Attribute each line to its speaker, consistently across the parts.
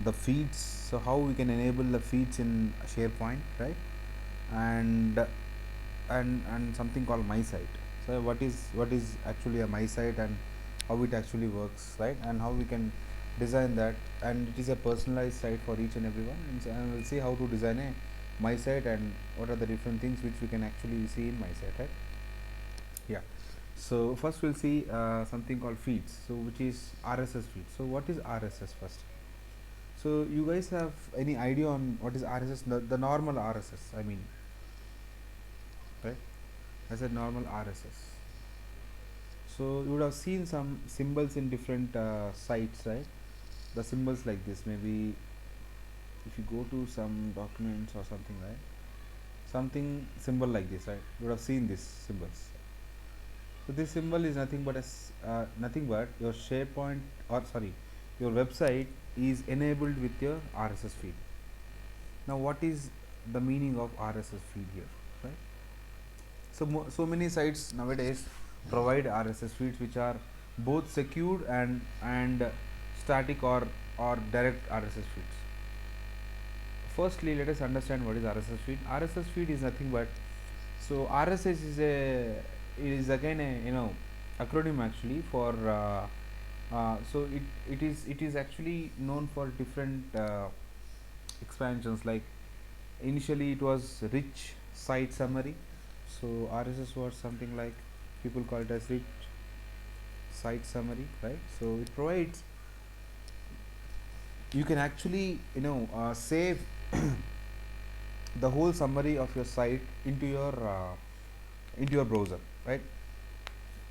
Speaker 1: the feeds. So how we can enable the feeds in SharePoint, right? And something called my site. So what is actually a my site, and how it actually works, right? And how we can design that, and it is a personalized site for each and everyone. And we'll see how to design a my site, and what are the different things which we can actually see in my site, right? Yeah. So first we'll see something called feeds, so which is RSS feed. So what is RSS first? So you guys have any idea on what is RSS? The normal RSS, I mean, right? As a normal RSS. So you would have seen some symbols in different sites, right? The symbols like this. Maybe if you go to some documents or something, right? Something symbol like this, right? You would have seen these symbols. So this symbol is nothing but nothing but your SharePoint, or sorry, your website is enabled with your RSS feed. Now, what is the meaning of RSS feed here, right? So so many sites nowadays provide RSS feeds which are both secured and static or direct RSS feeds. Firstly, let us understand what is RSS feed. RSS feed is nothing but, so RSS is again a acronym actually for so it is actually known for different expansions. Like initially it was rich site summary. So RSS was something like, people call it as rich site summary, right? So it provides, you can actually save the whole summary of your site into your browser, right?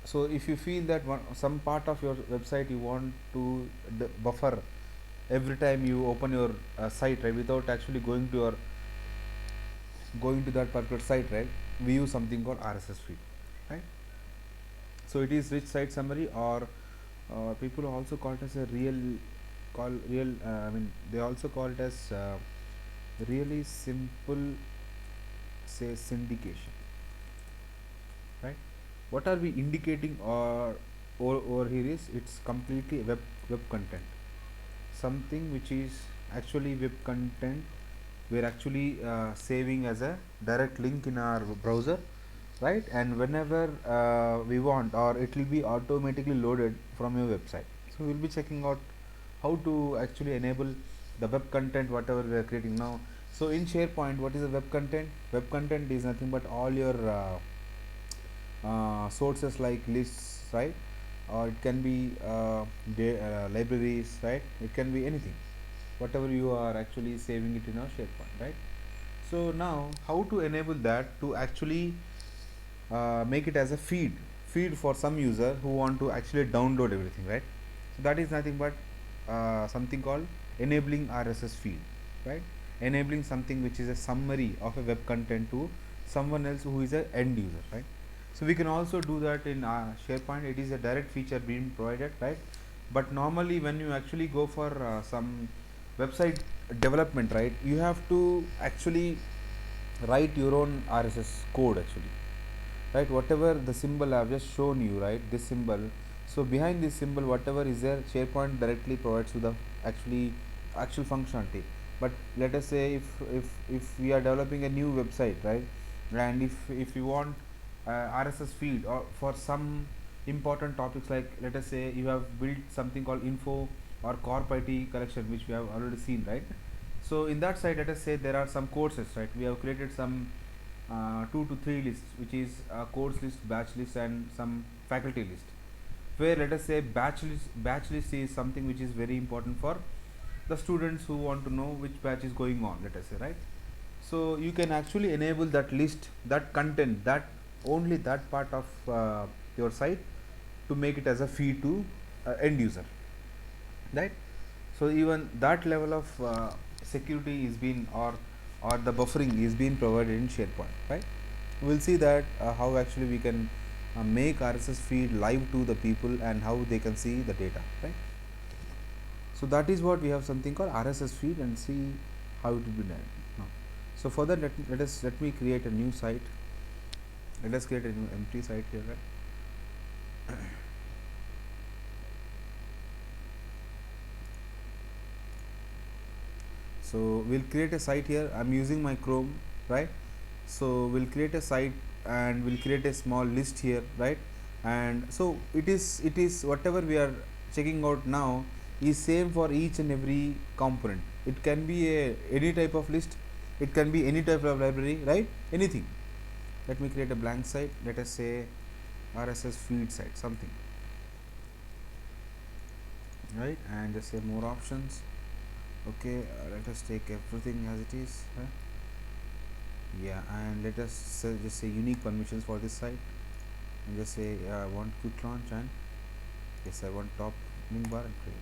Speaker 1: So if you feel that some part of your website you want to buffer every time you open your site, right, without actually going to that particular site, right, we use something called RSS feed, right? So it is rich site summary, or people also call it as a real I mean, they also call it as really simple, say, syndication, right? What are we indicating, or here is, it's completely web content, something which is actually web content. We're actually saving as a direct link in our browser, right? And whenever we want, or it will be automatically loaded from your website. So we'll be checking out how to actually enable the web content whatever we are creating now. So in SharePoint, what is the web content? Web content is nothing but all your sources like lists, right? Or it can be libraries, right? It can be anything, whatever you are actually saving it in a SharePoint, right? So now how to enable that to actually make it as a feed for some user who want to actually download everything, right? So that is nothing but something called enabling RSS feed, right? Enabling something which is a summary of a web content to someone else who is a end user, right? So we can also do that in SharePoint. It is a direct feature being provided, right? But normally when you actually go for some website development, right, you have to actually write your own RSS code actually, right? Whatever the symbol I have just shown you, right, this symbol, so behind this symbol whatever is there, SharePoint directly provides to the actual functionality. But let us say if we are developing a new website, right, and if you want RSS feed or for some important topics, like let us say you have built something called info or corp IT collection, which we have already seen, right? So in that site, let us say there are some courses, right? We have created some 2 to 3 lists, which is a course list, batch list, and some faculty list. Where let us say batch list is something which is very important for the students who want to know which batch is going on. Let us say, right? So you can actually enable that list, that content, that only that part of your site, to make it as a feed to end user, right? So even that level of security is being, or the buffering is being provided in SharePoint, right? We'll see that how actually we can make RSS feed live to the people, and how they can see the data, right? So that is what we have, something called RSS feed, and see how it will be done now. So for that, let me create a new site. Let us create a new empty site here, right? So we'll create a site here. I'm using my Chrome, right? So we'll create a site and we'll create a small list here, right? And so it is whatever we are checking out now is same for each and every component. It can be a any type of list, it can be any type of library, right? Anything. Let me create a blank site. Let us say RSS feed site, something, right? And just say more options. Okay, let us take everything as it is, huh? Yeah, and let us just say unique permissions for this site, and just say I want quick launch, and yes, I want top link bar and create.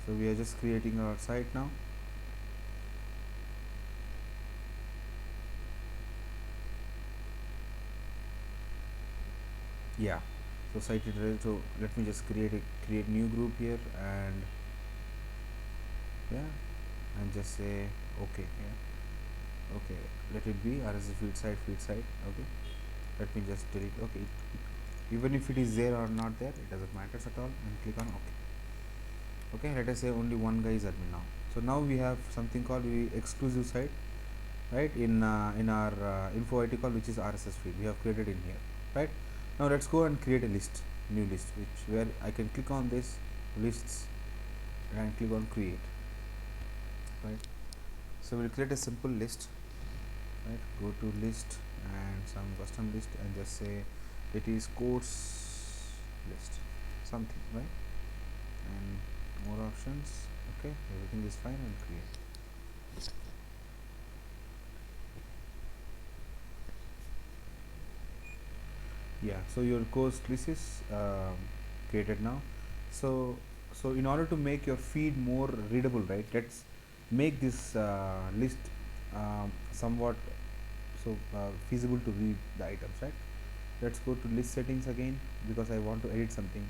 Speaker 1: So we are just creating our site now. Yeah, so site is ready. So let me just create new group here, and yeah, and just say okay. Yeah, okay, let it be RSS feed site. Okay, let me just delete. Okay, even if it is there or not there, it doesn't matter at all, and click on OK. Okay, let us say only one guy is admin now. So now we have something called we exclusive site, right? In our info IT call, which is RSS feed, we have created in here, right? Now let's go and create a list, new list, which where I can click on this lists and click on create, right? So we'll create a simple list, right? Go to list and some custom list and just say it is course list, something, right? And more options. Okay, everything is fine, and create. Yeah, so your course list is created now. So in order to make your feed more readable, right, let's make this list somewhat feasible to read the items, right? Let's go to list settings again, because I want to edit something.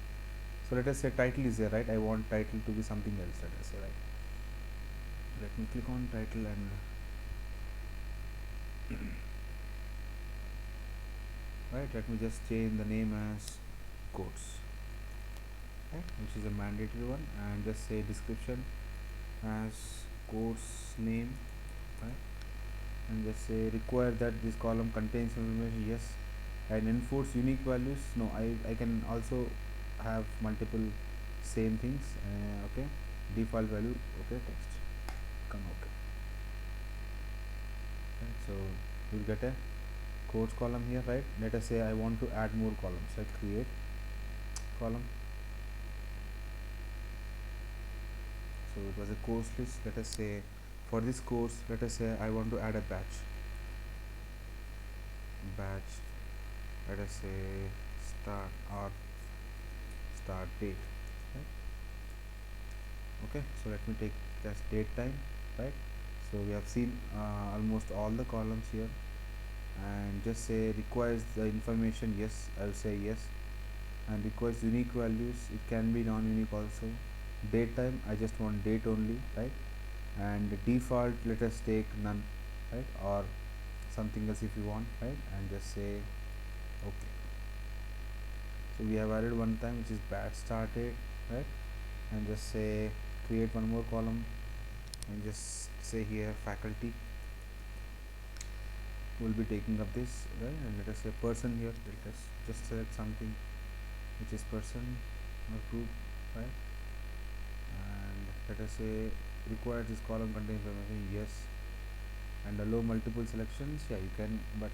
Speaker 1: So let us say title is there, right? I want title to be something else, let us say, right? Let me click on title, and right, let me just change the name as course, right, which is a mandatory one, and just say description as course name, right? And just say require that this column contains information, yes. And enforce unique values, no. I can also have multiple same things, okay. Default value, okay, text, come, okay, right. So you'll get a course column here, right? Let us say I want to add more columns, like create column. So it was a course list. Let us say for this course, let us say I want to add a batch, let us say start or start date, right? Okay, so let me take as date time, right? So we have seen almost all the columns here, and just say requires the information, yes, I will say yes. And requires unique values, it can be non-unique also. Date time, I just want date only, right? And the default, let us take none, right? Or something else if you want, right? And just say okay. So we have added one time, which is batch start date, right? And just say create one more column, and just say here faculty will be taking up this, right? And let us say person here, let us just select something which is person or group, right? And let us say requires this column contains information, yes. And allow multiple selections, yeah, you can, but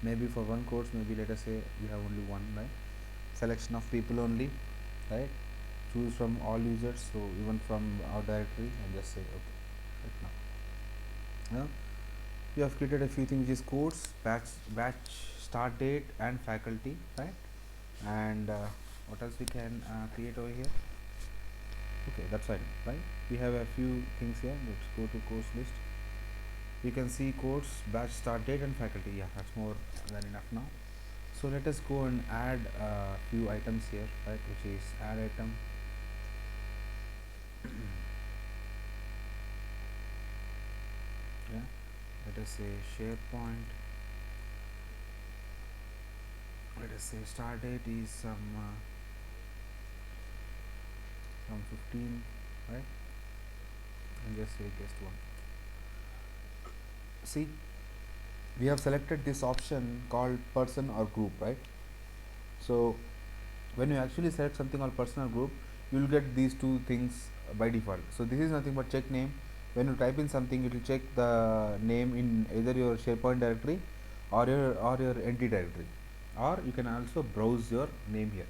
Speaker 1: maybe for one course, maybe let us say we have only one, right? Selection of people only, right? Choose from all users, so even from our directory, and just say okay, right. Now we have created a few things, which is course, batch start date, and faculty, right? And what else we can create over here? Okay, that's fine, right? We have a few things here. Let's go to course list. We can see course, batch start date, and faculty. Yeah, that's more than enough now. So let us go and add a few items here, right? Which is add item. Yeah, let us say SharePoint. Let us say start date is some some 15, right? And just say guest 1. See, we have selected this option called person or group, right? So when you actually select something called person or group, you will get these two things by default. So this is nothing but check name. When you type in something, it will check the name in either your SharePoint directory or your entity directory, or you can also browse your name here,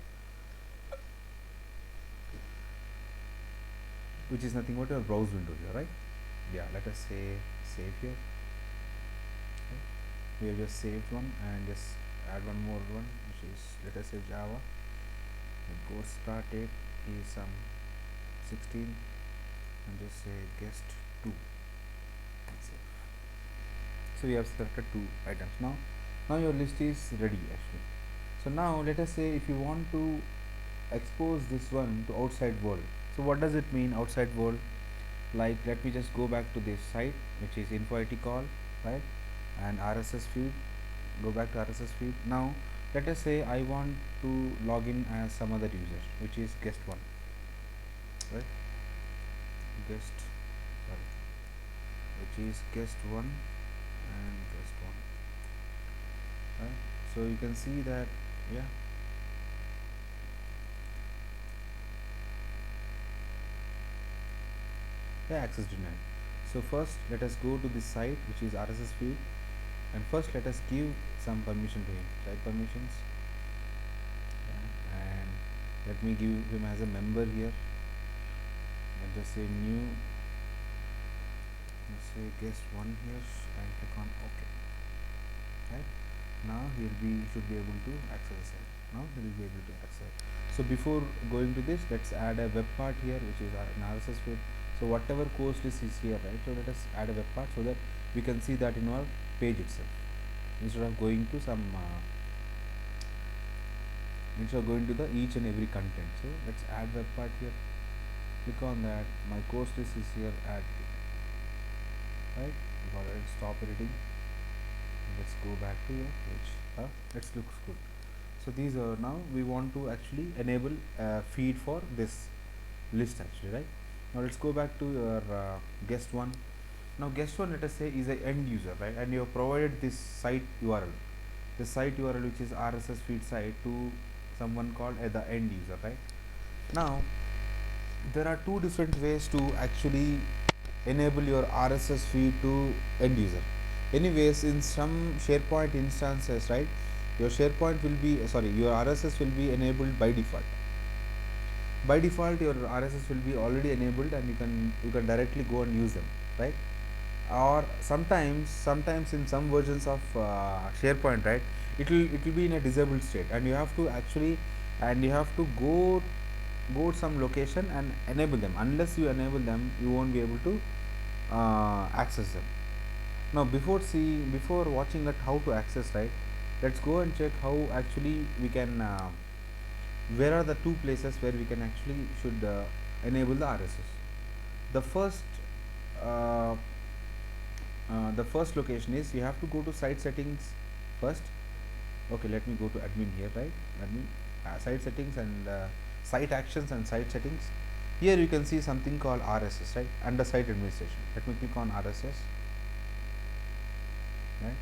Speaker 1: which is nothing but your browse window here, right? Yeah, let us say save here. Okay. We have just saved one and just add one more one, which is, let us say Java. The course start date is some 16, and just say guest 2 and save. So we have selected 2 items. Now your list is ready actually. So now let us say if you want to expose this one to outside world. So what does it mean outside world? Like, let me just go back to this site, which is info IT call, right? And RSS feed. Go back to RSS feed. Now let us say I want to log in as some other user, which is guest 1, right? Guest, sorry, which is guest 1 and guest 1, right? So you can see that, yeah, access denied. So first let us go to this site, which is RSS feed, and first let us give some permission to him, site permissions, yeah, and let me give him as a member here, and just say new, let's say guest 1 here, and click on OK, right? Now should be able to access the site. Now he will be able to access. So before going to this, let's add a web part here, which is an RSS feed. So whatever course list is here, right? So let us add a web part so that we can see that in our page itself, instead of going to some instead of going to the each and every content. So let's add web part here. Click on that. My course list is here. Add it. Right? We've already stop editing. Let's go back to your page. It looks good. So these are, now we want to actually enable feed for this list actually, right? Now let's go back to your guest 1. Now guest 1, let us say, is a end user, right? And you have provided this site URL, the site URL, which is RSS feed site, to someone called the end user, right? Now there are two different ways to actually enable your RSS feed to end user. Anyways, in some SharePoint instances, right, your SharePoint will be, your RSS will be enabled by default. By default, your RSS will be already enabled, and you can directly go and use them, right? Or sometimes in some versions of SharePoint, right, it will be in a disabled state, and you have to go some location and enable them. Unless you enable them, you won't be able to access them. Now before watching at how to access, right, let's go and check how actually we can where are the two places where we can actually should enable the RSS. The first uh, the first location is, you have to go to site settings first. Okay, let me go to admin here, right? Admin, site settings, and site actions and site settings. Here you can see something called RSS, right, under site administration. Let me click on RSS, right?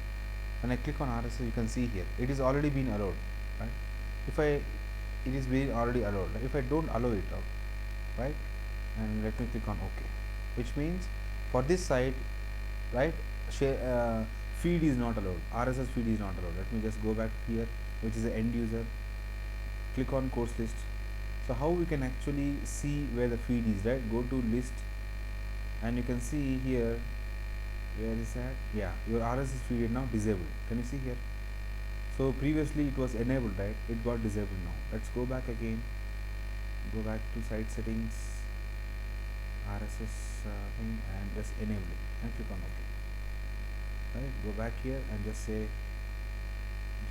Speaker 1: When I click on RSS, you can see here it is already been allowed, right? It is being already allowed. If I don't allow it out, right, and let me click on OK, which means for this site, right, feed is not allowed, RSS feed is not allowed. Let me just go back here, which is the end user, click on course list. So how we can actually see where the feed is, right? Go to list, and you can see here, where is that? Yeah, your RSS feed is now disabled. Can you see here? So previously it was enabled, right? It got disabled now. Let's go back again, go back to site settings, RSS thing, and just enable it and click on OK. Right, go back here and just say,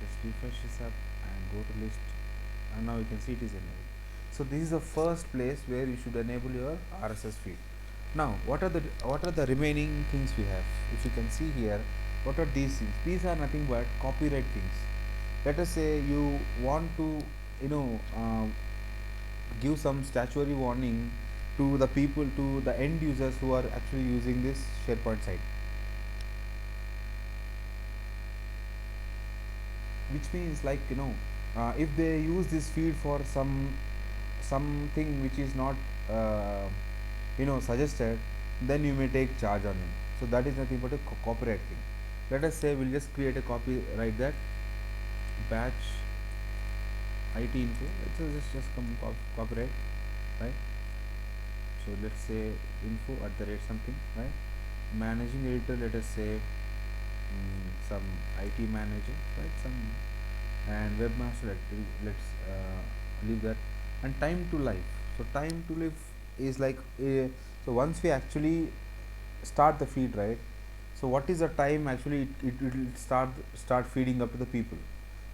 Speaker 1: just refresh this up and go to list, and now you can see it is enabled. So this is the first place where you should enable your RSS feed. Now what are the remaining things we have? If you can see here, what are these things? These are nothing but copyright things. Let us say you want to give some statutory warning to the people, to the end users who are actually using this SharePoint site, which means, like, if they use this feed for something which is not uh, suggested, then you may take charge on them. So that is nothing but a copyright thing. Let us say we'll just create a copy, write that batch IT info. Let's just come copyright, right? So let's say info at the rate something, right? Managing editor, let us say some IT manager, right? Some, and webmaster, let's leave that. And time to live. So time to live is like so once we actually start the feed, right? So what is the time actually it will start feeding up to the people.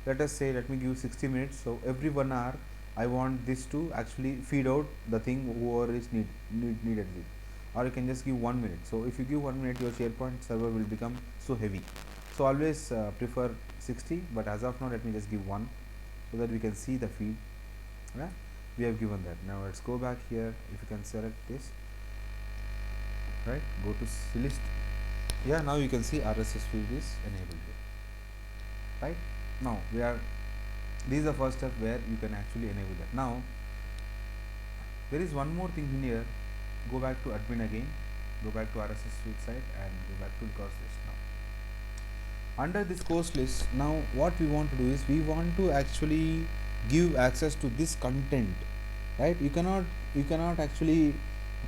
Speaker 1: Let us say, let me give 60 minutes. So every 1 hour I want this to actually feed out the thing whoever is neededly, or you can just give 1 minute. So if you give 1 minute, your SharePoint server will become so heavy. So always prefer 60, but as of now let me just give 1, so that we can see the feed. Yeah, we have given that. Now let's go back here. If you can select this, right, go to list. Yeah, now you can see RSS feed is enabled here, right? Now we are, this is the first step where you can actually enable that. Now there is one more thing in here. Go back to admin again, go back to RSS feed site, and go back to course list. Now under this course list, now what we want to do is we want to actually give access to this content, right? You cannot actually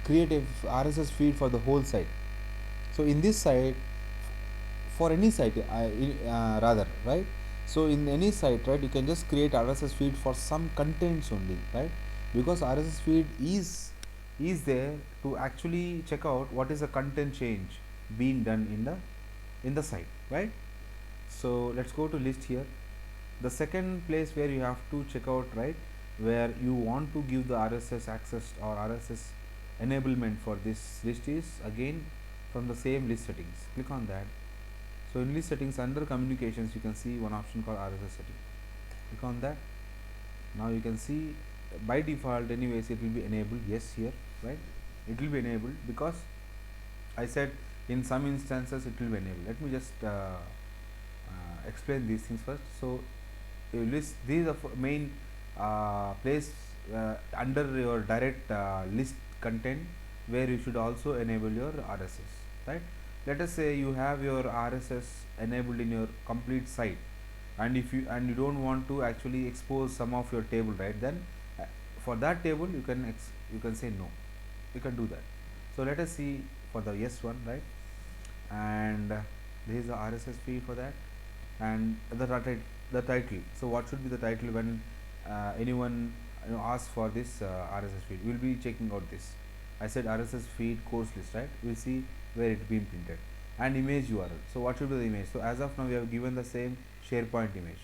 Speaker 1: create a RSS feed for the whole site. So in this site, for any site, rather, right? So in any site, right, you can just create RSS feed for some contents only, right? Because RSS feed is there to actually check out what is the content change being done in the site, right? So let's go to list here. The second place where you have to check out, right, where you want to give the RSS access or RSS enablement for this list is again from the same list settings. Click on that. So in list settings, under communications, you can see one option called RSS setting. Click on that. Now you can see by default anyways it will be enabled. Yes, here, right, it will be enabled because I said in some instances it will be enabled. Let me just explain these things first. So you list, these are main place under your direct list content, where you should also enable your RSS, right? Let us say you have your RSS enabled in your complete site, and if you don't want to actually expose some of your table, right, then for that table you can say no, you can do that. So let us see for the yes one, right? And this is the RSS feed for that, and the title. So what should be the title when anyone asks for this RSS feed? We'll be checking out this. I said RSS feed course list, right? We'll see where it being printed, and image URL. So what should be the image? So as of now we have given the same SharePoint image.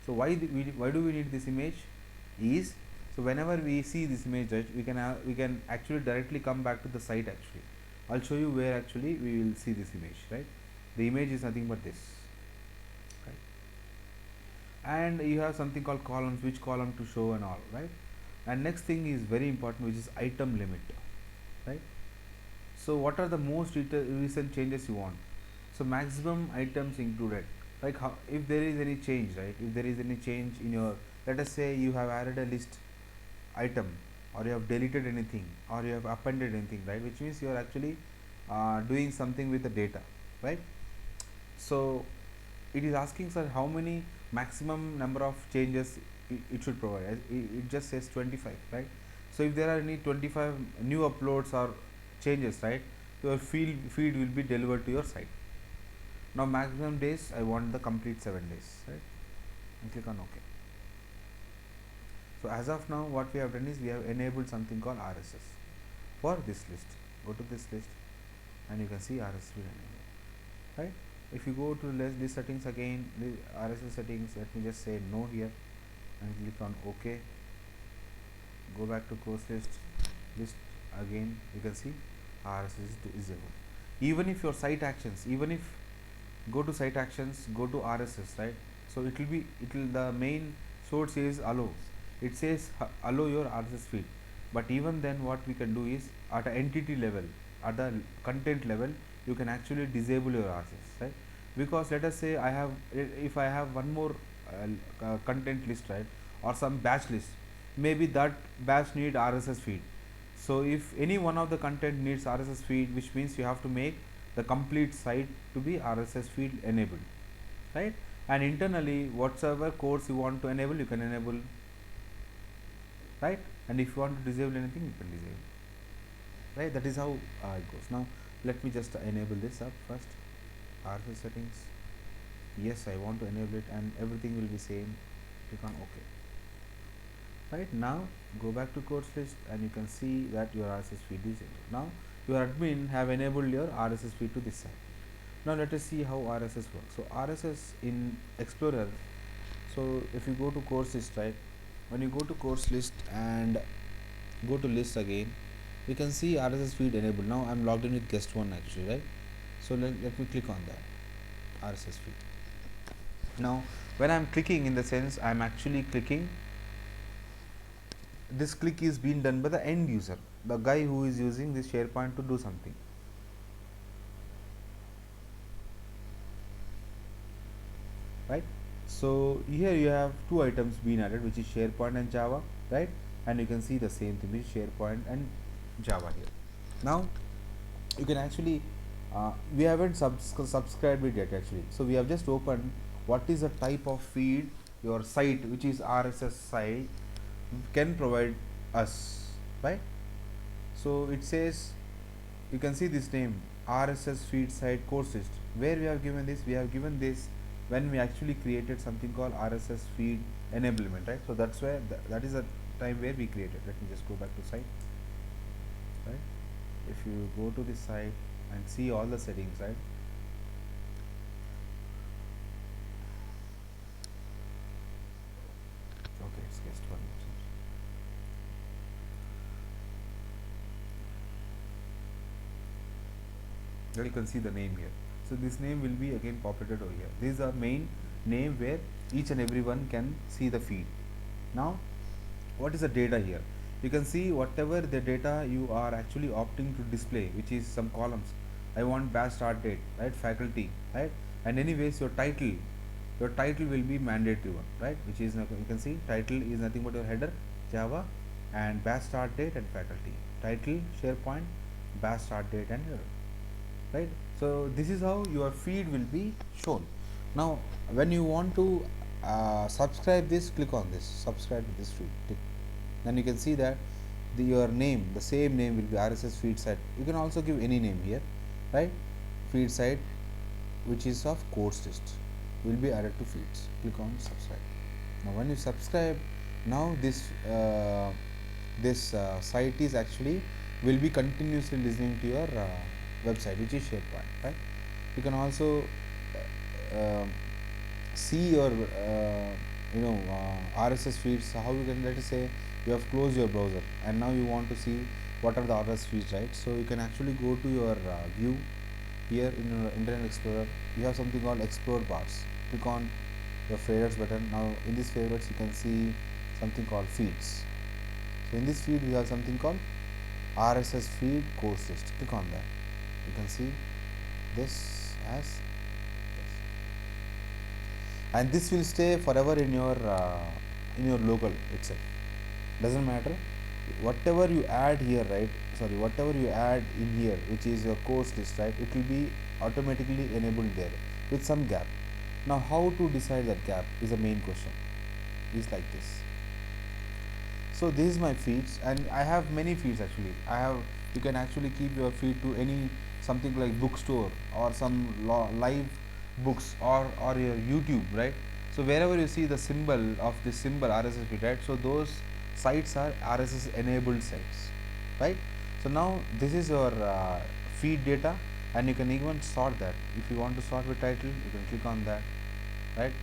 Speaker 1: So why do we need this image? Is, so whenever we see this image, right, we can actually directly come back to the site. Actually, I'll show you where actually we will see this image, right? The image is nothing but this, right? And you have something called columns, which column to show and all, right? And next thing is very important, which is item limit, right? So what are the most recent changes you want? So maximum items included, like how, if there is any change, right, if there is any change in your, let us say you have added a list item, or you have deleted anything, or you have appended anything, right, which means you are actually doing something with the data, right? So it is asking, sir, how many maximum number of changes it should provide. It just says 25, right? So if there are any 25 new uploads or changes, right, your feed will be delivered to your site. Now maximum days, I want the complete 7 days, right? And click on OK. So as of now what we have done is we have enabled something called RSS for this list. Go to this list and you can see RSS will enable, right? If you go to list settings again, the RSS settings, let me just say no here and click on OK. Go back to course list again, you can see RSS is able. Even if your site actions, even if go to site actions, go to RSS, right? So it will the main source is allow. it says allow your RSS feed, but even then what we can do is at an entity level, at the content level, you can actually disable your RSS, right? Because let us say I have, if I have one more content list, right, or some batch list, maybe that batch need RSS feed. So if any one of the content needs RSS feed, which means you have to make the complete site to be RSS feed enabled, right? And internally whatsoever codes you want to enable, you can enable, right? And if you want to disable anything, you can disable, right? That is how it goes. Now let me just enable this up first. RSS settings, yes, I want to enable it, and everything will be same. Click on OK. Right now go back to course list, and you can see that your RSS feed is enabled. Now your admin have enabled your RSS feed to this side. Now let us see how RSS works. So RSS in Explorer, so if you go to course list, right, when you go to course list and go to list again, you can see RSS feed enabled. Now I'm logged in with guest one actually, right? So let me click on that RSS feed. Now when I'm clicking, in the sense I'm actually clicking, this click is being done by the end user, the guy who is using this SharePoint to do something, right? So here you have two items being added, which is SharePoint and Java, right? And you can see the same thing, which is SharePoint and Java here. Now you can actually we haven't subscribed it yet actually, so we have just opened what is the type of feed your site, which is RSS site, can provide us, right? So it says, you can see this name, RSS feed site course list. Where we have given this? We have given this when we actually created something called RSS feed enablement, right? So that's where that is the time where we created. Let me just go back to site, right? If you go to this site and see all the settings, right? Okay, it's guest one. Now you can see the name here. So this name will be again populated over here. This is our main name where each and everyone can see the feed. Now what is the data here? You can see whatever the data you are actually opting to display, which is some columns. I want batch start date, right? Faculty, right? And anyways your title will be mandatory one, right? Which is, you can see title is nothing but your header, Java, and batch start date and faculty. Title, SharePoint, batch start date and your, right? So this is how your feed will be shown. Now when you want to subscribe this, click on this, subscribe to this feed, click. Then you can see that your name, the same name will be RSS feed site. You can also give any name here, right? Feed site, which is of course list, will be added to feeds. Click on subscribe. Now when you subscribe, now this site is actually will be continuously listening to your website, which is SharePoint, right? You can also see your RSS feeds. How you can, let us say you have closed your browser and now you want to see what are the RSS feeds, right? So you can actually go to your view here in your Internet Explorer. You have something called explore bars. Click on your favorites button. Now in this favorites you can see something called feeds. So in this feed we have something called RSS feed course list. Click on that. You can see this as this, and this will stay forever in your local itself. Doesn't matter whatever you add here, right? Sorry, whatever you add in here, which is your course list, right? It will be automatically enabled there with some gap. Now how to decide that gap is the main question. Is like this. So this is my feeds, and I have many feeds actually. You can actually keep your feed to any, something like bookstore or some live books, or your YouTube, right? So wherever you see the symbol of this symbol RSS feed, right? So those sites are RSS enabled sites, right? So now this is your feed data, and you can even sort that. If you want to sort with title, you can click on that, right?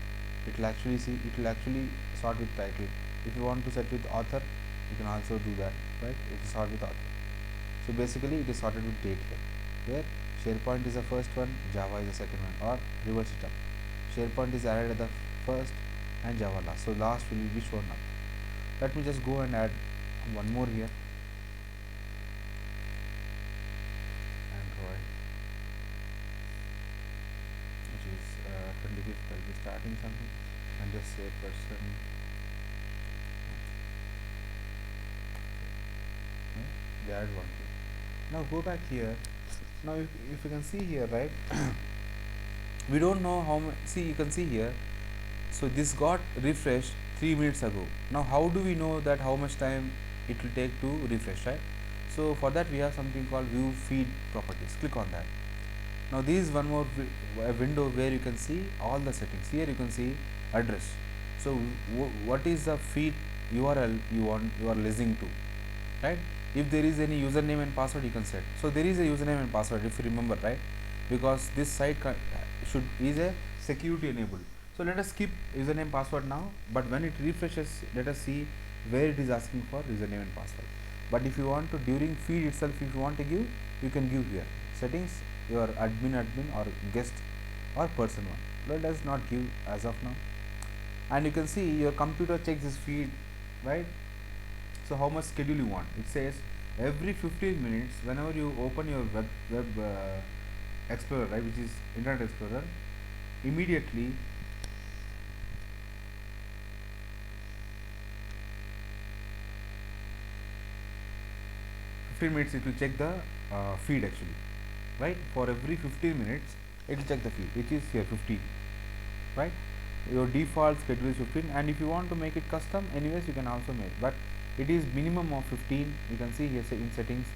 Speaker 1: It will actually sort with title. If you want to set with author, you can also do that, right? It is sort with author. So basically it is sorted with date here, where SharePoint is the first one, Java is the second one, or reverse it up. SharePoint is added at the first and Java last, so last will be shown up. Let me just go and add one more here, Android, which is 25th. I'll be starting something and just say person. They add one thing. Now go back here. Now if you can see here, right, we don't know how much. See, you can see here, so this got refreshed 3 minutes ago. Now how do we know that how much time it will take to refresh, right? So for that we have something called view feed properties. Click on that. Now this is one more window where you can see all the settings. Here you can see address. So what is the feed URL you are listening to, right? If there is any username and password, you can set. So there is a username and password, if you remember, right? Because this site is a security enabled. So let us skip username password now, but when it refreshes, let us see where it is asking for username and password. But if you want to, during feed itself, if you want to give, you can give here settings, your admin or guest or person one. Let us not give as of now. And you can see your computer checks this feed, right? So how much schedule you want? It says every 15 minutes, whenever you open your web explorer, right, which is Internet Explorer, immediately minutes it will check the feed actually, right? For every 15 minutes it will check the feed, which is here 15, right? Your default schedule is 15, and if you want to make it custom, anyways you can also make, but it is minimum of 15. You can see here in settings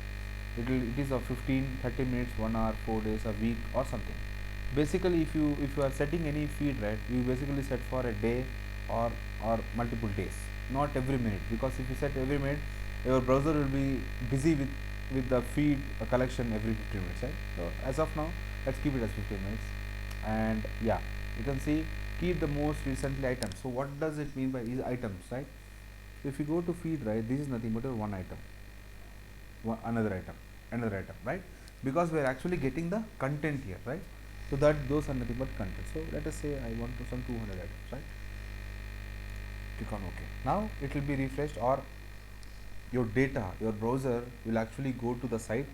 Speaker 1: it is of 15, 30 minutes, 1 hour, 4 days, a week or something. Basically if you are setting any feed, right, you basically set for a day or multiple days, not every minute, because if you set every minute, your browser will be busy with the feed collection every 15 minutes, right? So as of now, let's keep it as 15 minutes. And yeah, you can see keep the most recently items. So what does it mean by these items, right? So if you go to feed, right, this is nothing but a one item, another item, right? Because we are actually getting the content here, right? So that those are nothing but content. So let us say I want to some 200 items, right? Click on OK. Now it will be refreshed, or your data, your browser will actually go to the site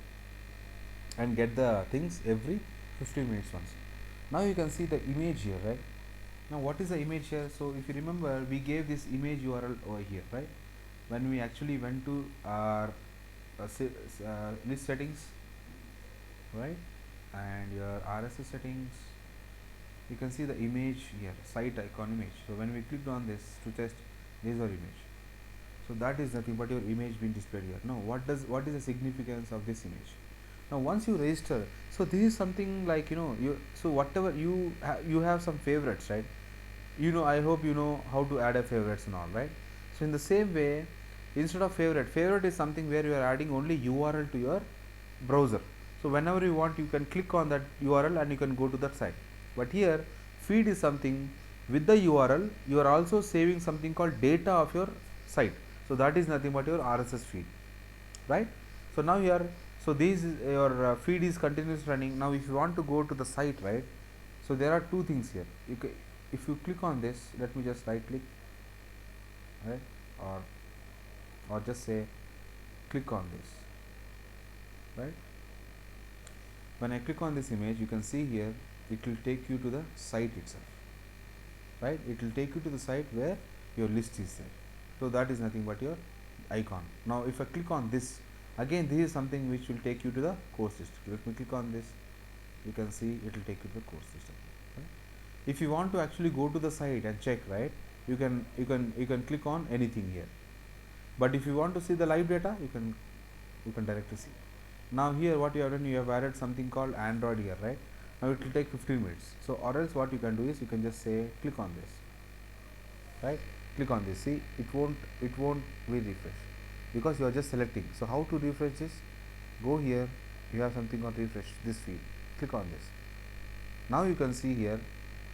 Speaker 1: and get the things every 15 minutes once. Now you can see the image here, right? Now what is the image here? So if you remember, we gave this image URL over here, right? When we actually went to our list settings, right, and your RSS settings, you can see the image here, site icon image. So when we clicked on this to test, this is our image. So that is nothing but your image being displayed here. Now what is the significance of this image? Now once you register, so this is something like, so whatever you have some favorites, right? I hope you know how to add a favorites and all, right? So in the same way, instead of favorite is something where you are adding only URL to your browser. So whenever you want, you can click on that URL and you can go to that site. But here feed is something, with the URL you are also saving something called data of your site. So that is nothing but your RSS feed, right? So now here, so this is your feed is continuously running. Now if you want to go to the site, right, so there are two things here. If you click on this, let me just right click, right, or just say click on this, right? When I click on this image, you can see here it will take you to the site itself, right? It will take you to the site where your list is there. So that is nothing but your icon. Now if I click on this, again this is something which will take you to the course list. Let me click on this, you can see it will take you to the course list. Right? If you want to actually go to the site and check, right, you can click on anything here. But if you want to see the live data, you can directly see. Now here what you have done, you have added something called Android here, right? Now it will take 15 minutes. So or else what you can do is you can just say click on this, right? Click on this. See, it won't be refresh because you are just selecting. So how to refresh this? Go here, you have something called refresh this feed. Click on this. Now you can see here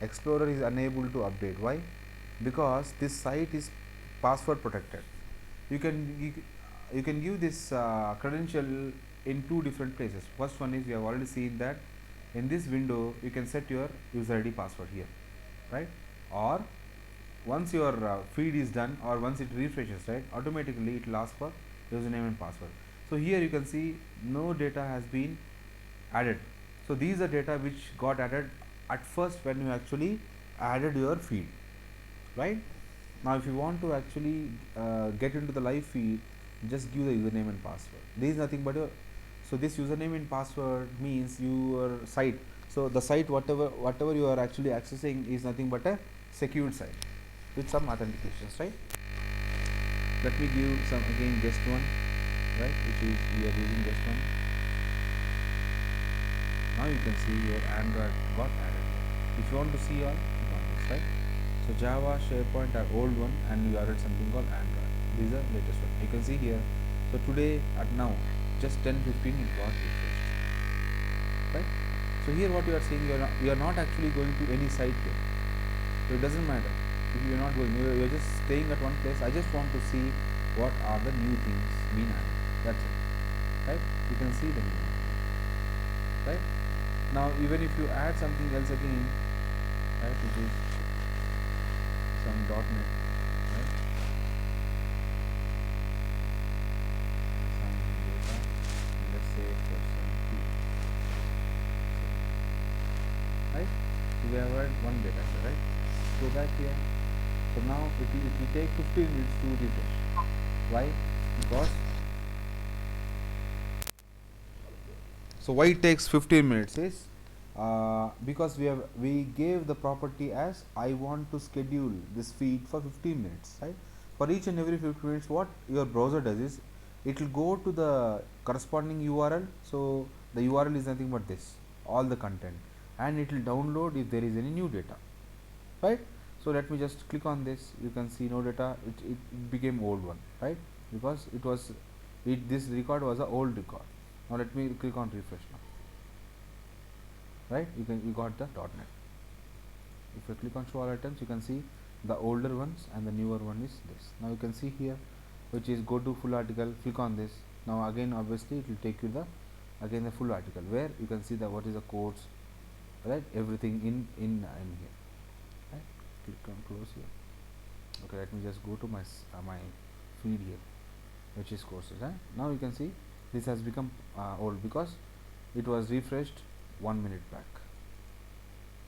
Speaker 1: Explorer is unable to update. Why? Because this site is password protected. You can give this credential in two different places. First one is, we have already seen that in this window you can set your user ID password here, right? Or once your feed is done or once it refreshes, right, automatically it will ask for username and password. So here you can see no data has been added. So these are data which got added at first when you actually added your feed, right? Now if you want to actually get into the live feed, just give the username and password. This is nothing but a, so this username and password means your site. So the site whatever you are actually accessing is nothing but a secured site with some authentications, right? Let me give some again guest one, right, which is we are using guest one. Now you can see your Android got added here. If you want to see all, click on this, right? So Java, SharePoint are old one, and we added something called Android. These are latest one. You can see here. So today at now, just 10:15 it got refreshed, right? So here what you are seeing, you are not actually going to any site here. So it doesn't matter if you are not going. You are just staying at one place. I just want to see what are the new things being added. That's it, right? You can see the new one, right? Now even if you add something else again, right, which is some .NET, right, some data, let's say for some key, right? So we have added one data here, right? Go back here. So now it will take 15 minutes to refresh. Why? Because so why it takes 15 minutes is because we gave the property as I want to schedule this feed for 15 minutes, right? For each and every 15 minutes, what your browser does is it will go to the corresponding URL. So the URL is nothing but this, all the content, and it will download if there is any new data, right? So let me just click on this. You can see no data. It became old one, right? Because it was this record was a old record. Now let me click on refresh now, right? You got the .NET. If you click on show all items, you can see the older ones and the newer one is this. Now you can see here, which is go to full article. Click on this. Now again, obviously, it will take you the again the full article where you can see the what is the codes, right? Everything in here, right? Click on close here. Okay, let me just go to my feed here, which is courses, right? Now you can see this has become old because it was refreshed 1 minute back,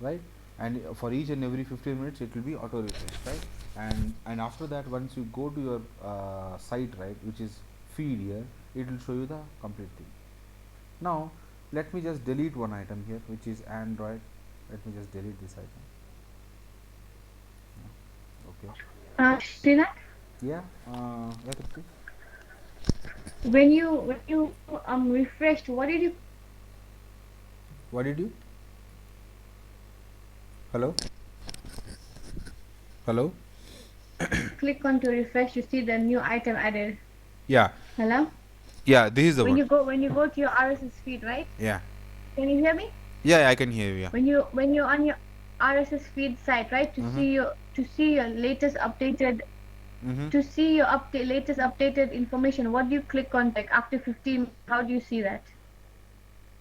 Speaker 1: right? And for each and every 15 minutes it will be auto refreshed, right? And after that, once you go to your site, right, which is feed here, it will show you the complete thing. Now let me just delete one item here, which is Android. Let me just delete this item. Okay.
Speaker 2: Srinath,
Speaker 1: Yeah. Yeah, Tripti?
Speaker 2: when you refreshed, what did you
Speaker 1: What did you? Hello. Hello.
Speaker 2: click on to refresh to see the new item added?
Speaker 1: Yeah.
Speaker 2: Hello?
Speaker 1: Yeah. This is the one.
Speaker 2: When you go to your RSS feed, right?
Speaker 1: Yeah.
Speaker 2: Can you hear me?
Speaker 1: Yeah. I can hear you. Yeah.
Speaker 2: When you're on your RSS feed site, right? To
Speaker 1: Mm-hmm.
Speaker 2: see your latest updated
Speaker 1: Mm-hmm.
Speaker 2: to see your latest updated information, what do you click on, like after 15? How do you see that?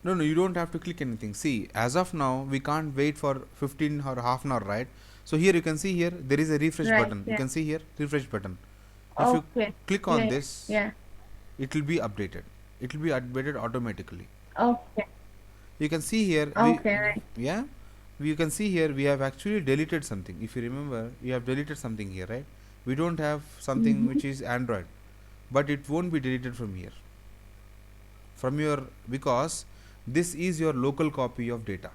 Speaker 1: No, no, you don't have to click anything. See, as of now, we can't wait for 15 or half an hour, right? So here you can see here there is a refresh
Speaker 2: Right.
Speaker 1: button. You
Speaker 2: Yeah.
Speaker 1: can see here refresh button. If you
Speaker 2: Okay.
Speaker 1: click on
Speaker 2: Yeah.
Speaker 1: this,
Speaker 2: Yeah.
Speaker 1: it will be updated. It will be updated automatically.
Speaker 2: Okay.
Speaker 1: You can see here
Speaker 2: Okay. Right.
Speaker 1: yeah, you can see here we have actually deleted something. If you remember, we have deleted something here, right? We don't have something
Speaker 2: Mm-hmm.
Speaker 1: which is Android, but it won't be deleted from here, from your, because this is your local copy of data,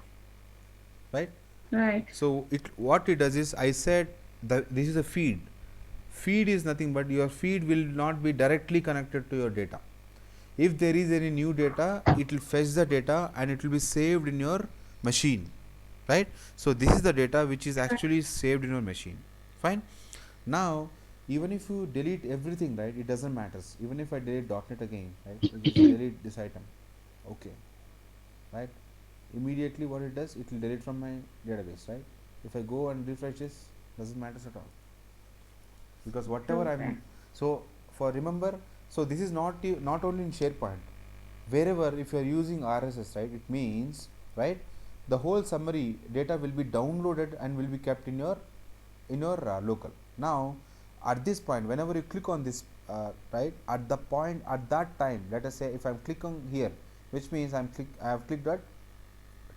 Speaker 1: right?
Speaker 2: Right.
Speaker 1: So it what it does is I said that this is a feed. Feed is nothing but your feed will not be directly connected to your data. If there is any new data, it will fetch the data and it will be saved in your machine, right? So this is the data which is actually saved in your machine. Fine. Now even if you delete everything, right, it doesn't matter. Even if I delete .NET again, right, which is delete this item, okay, right, immediately what it does, it will delete from my database, right? If I go and refresh this, doesn't matter at all, because whatever
Speaker 2: Okay.
Speaker 1: I'm, so for remember, so this is not only in SharePoint, wherever if you are using RSS, right, it means, right, the whole summary data will be downloaded and will be kept in your local, Now at this point, whenever you click on this, right, at the point, at that time, let us say if I'm clicking here, which means I have clicked at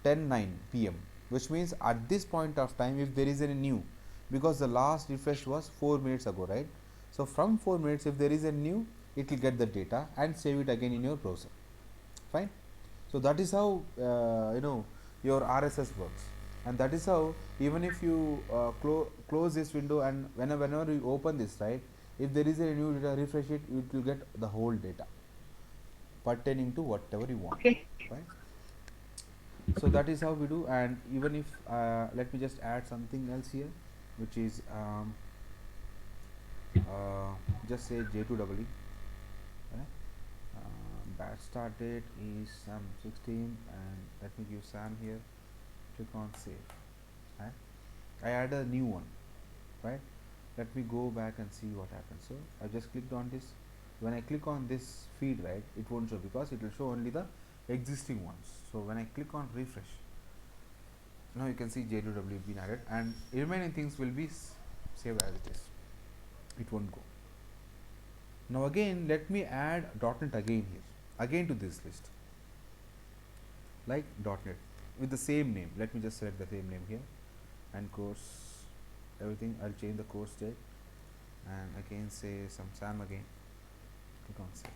Speaker 1: 10:09 p.m., which means at this point of time, if there is any new, because the last refresh was 4 minutes ago, right? So from 4 minutes, if there is a new, it will get the data and save it again in your browser. Fine. So that is how your RSS works, and that is how, even if you close this window and whenever you open this, right, if there is a new data, refresh it, you will get the whole data pertaining to whatever you want.
Speaker 2: Okay.
Speaker 1: Right. So that is how we do. And even if let me just add something else here, which is just say J2EE. Right? Batch start date is Sam 16, and let me give Sam here. Click on save. Right? I add a new one. Right? Let me go back and see what happens. So I just clicked on this. When I click on this feed, right, it won't show because it will show only the existing ones. So when I click on refresh, now you can see J2EE been added, and remaining things will be saved as it is. It won't go. Now again, let me add .NET again here, again to this list, like .NET with the same name. Let me just select the same name here, and course, everything. I'll change the course date, and again say some Sam again. Click on save.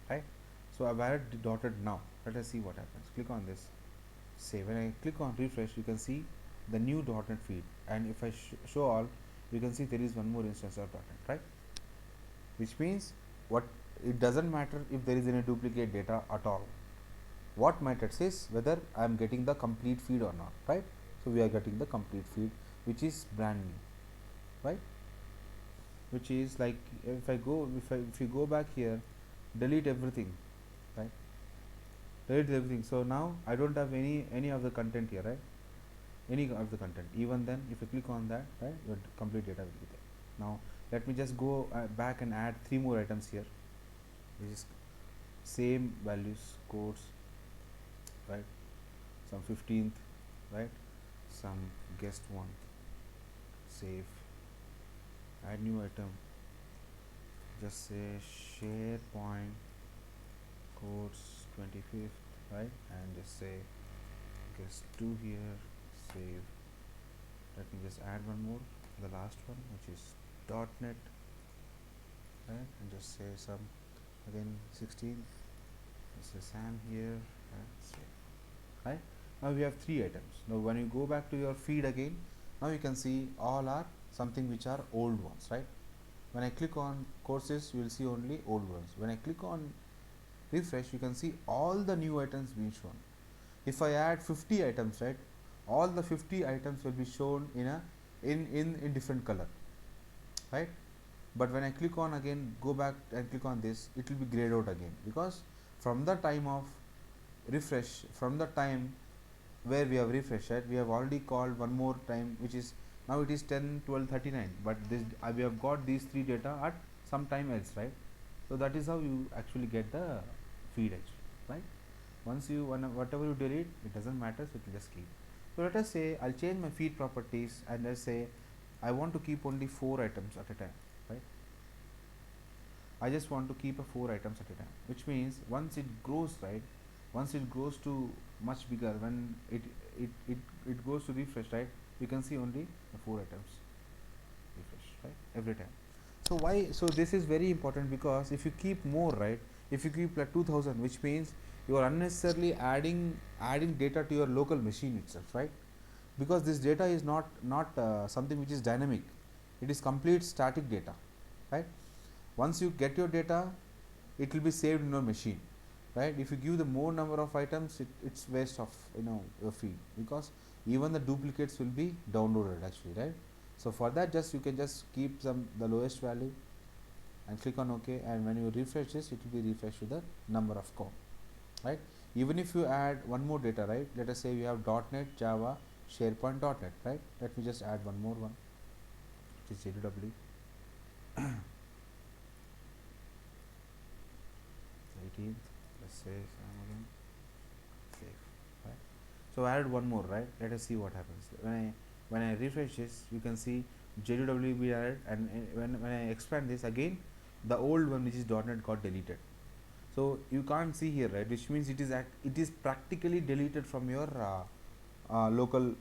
Speaker 1: Right. So I've added .NET now. Let us see what happens. Click on this. Save. When I click on refresh, you can see the new .NET feed, and if I show all, you can see there is one more instance of .NET, right? Which means what, it doesn't matter if there is any duplicate data at all. What matters is whether I am getting the complete feed or not, right? So we are getting the complete feed, which is brand new, right? Which is like, if you go back here, delete everything, right? Delete everything. So now I don't have any of the content here, right? Any of the content. Even then, if you click on that, right, your complete data will be there. Now let me just go back and add 3 more items here, which is same values, codes, right, some 15th, right, some guest one, save, add new item, just say SharePoint codes 25th, right, and just say guest 2 here, save. Let me just add one more, the last one, which is .NET, right, and just say some again 16, just say Sam here, and save. Right, now we have 3 items. Now when you go back to your feed again, now you can see all are something which are old ones, right? When I click on courses, you will see only old ones. When I click on refresh, you can see all the new items being shown. If I add 50 items, right, all the 50 items will be shown in a in different color, right? But when I click on again, go back and click on this, it will be grayed out again, because from the time of refresh, from the time where we have refreshed, right, we have already called one more time, which is now it is 10 12 39, but this we have got these 3 data at some time else, right? So that is how you actually get the feed actually, right? Once you whatever you delete, it doesn't matter, so it will just keep. So let us say I'll change my feed properties, and let's say I want to keep only 4 items at a time, right? I just want to keep a 4 items at a time, which means once it grows, right, once it grows to much bigger, when it goes to refresh, right, you can see only the 4 items refresh, right, every time. So why, so this is very important, because if you keep more, right, if you keep like 2000, which means you are unnecessarily adding data to your local machine itself, right? Because this data is not something which is dynamic, it is complete static data, right? Once you get your data, it will be saved in your machine, right? If you give the more number of items, it's waste of your feed, because even the duplicates will be downloaded actually, right? So for that, just you can just keep the lowest value and click on OK, and when you refresh this, it will be refreshed with the number of count, right? Even if you add one more data, right, let us say we have .NET, Java, SharePoint, .NET, right? Let me just add one more one, which is J2EE 18th. Let's say Sam again, save, right? So I added one more, right? Let us see what happens when I refresh this. You can see JDW will be added, and when I expand this again, the old one which is .NET got deleted. So you can't see here, right, which means it is practically deleted from your local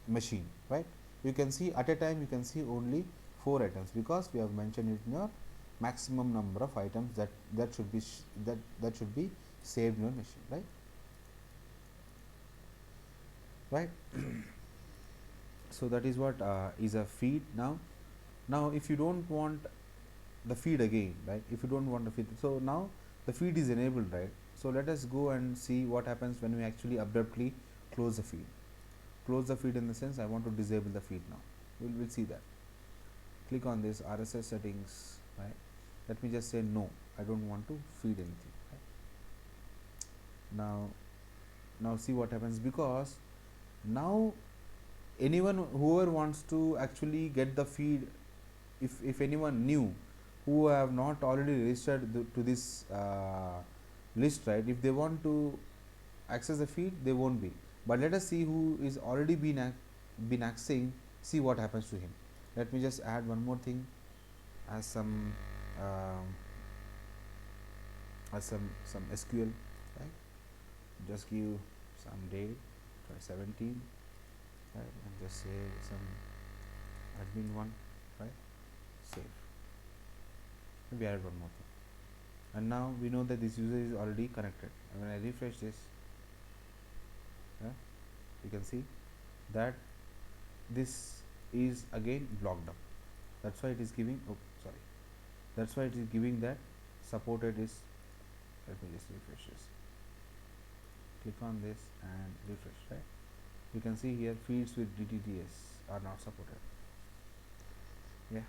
Speaker 1: machine, right? You can see at a time you can see only 4 items because we have mentioned it in your maximum number of items that should be that should be saved in your machine, right. So that is what is a feed. Now if you don't want the feed again, right, if you don't want the feed, so now the feed is enabled, right? So let us go and see what happens when we actually abruptly close the feed. Close the feed in the sense I want to disable the feed now. We'll see that. Click on this RSS settings, right? Let me just say no, I don't want to feed anything, right? Now see what happens, because now anyone whoever wants to actually get the feed, if anyone new who have not already registered to this list, right, if they want to access the feed, they won't be. But let us see who is already been accessing, see what happens to him. Let me just add one more thing as some SQL, right? Just give some date, try 17, right, and just say some admin one, right? Save. We add one more thing, and now we know that this user is already connected. And when I refresh this, you can see that this is again blocked up. That's why it is giving, oh sorry, that's why it is giving that supported is. Let me just refresh this, click on this and refresh, right? You can see here feeds with DTTS are not supported, yeah,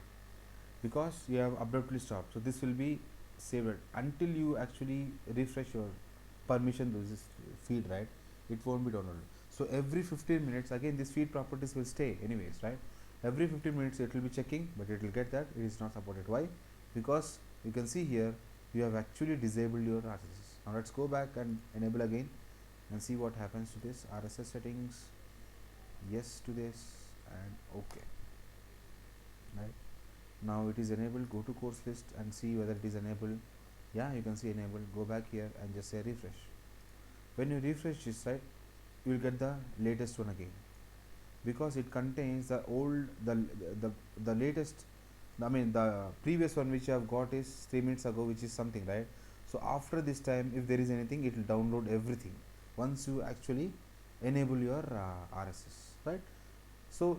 Speaker 1: because you have abruptly stopped. So this will be saved until you actually refresh your permission to this feed, right? It won't be downloaded. So every 15 minutes again this feed properties will stay anyways, right? Every 15 minutes it will be checking, but it will get that it is not supported. Why? Because you can see here you have actually disabled your RSS. Now let's go back and enable again and see what happens to this RSS settings. Yes to this and okay, right? Now it is enabled. Go to course list and see whether it is enabled. Yeah, you can see enabled. Go back here and just say refresh. When you refresh this, right, you will get the latest one again, because it contains the old the latest, I mean the previous one which you have got is 3 minutes ago, which is something, right? So after this time if there is anything, it will download everything once you actually enable your RSS, right? So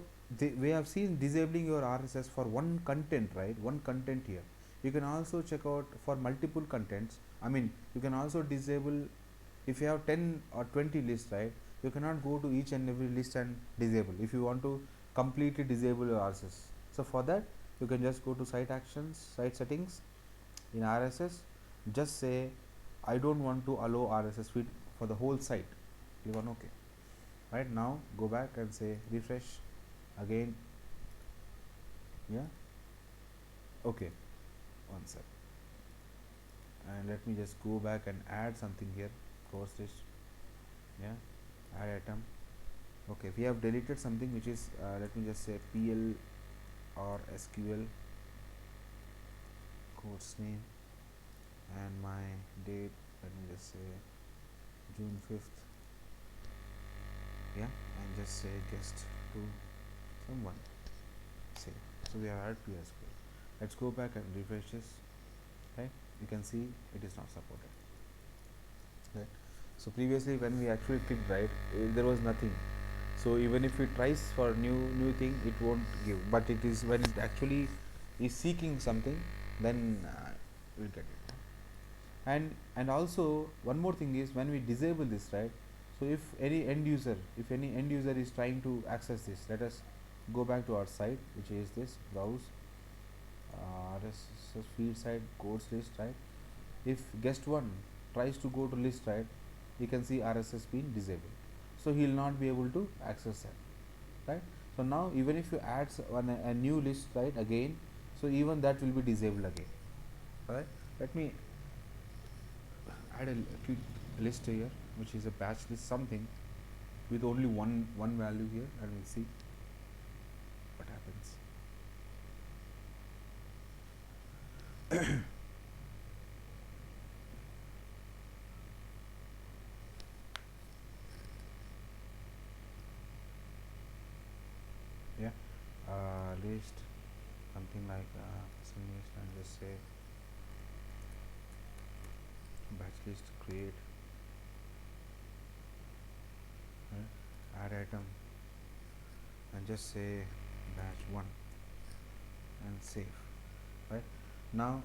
Speaker 1: we have seen disabling your RSS for one content, right? One content here. You can also check out for multiple contents. I mean, you can also disable if you have 10 or 20 lists, right? You cannot go to each and every list and disable if you want to completely disable your RSS. So for that, you can just go to site actions, site settings in RSS. Just say I don't want to allow RSS feed for the whole site. Click on OK. Right now, go back and say refresh again. Yeah. Okay. One sec. And let me just go back and add something here. Course list. Yeah. Add item. Okay. We have deleted something which is let me just say PL or SQL course name and my date. Let me just say June 5th. Yeah, and just say guest to someone. Say so we have added PSQL. Let's go back and refresh this. Right, you can see it is not supported. Right, so previously when we actually clicked right, there was nothing. So even if it tries for new thing, it won't give. But it is when it actually is seeking something, then we'll get it. And also one more thing is when we disable this, right? So if any end user is trying to access this, let us go back to our site, which is this browse RSS field site course list, right? If guest one tries to go to list, right, you can see RSS being disabled, so he will not be able to access that, right? So now even if you add a new list, right, again, so even that will be disabled again. Alright, let me add a quick list here, which is a batch list something with only one value here, and we'll see what happens. Yeah, list something like person list, and just say batch list create, add item, and just say batch 1 and save. Right now,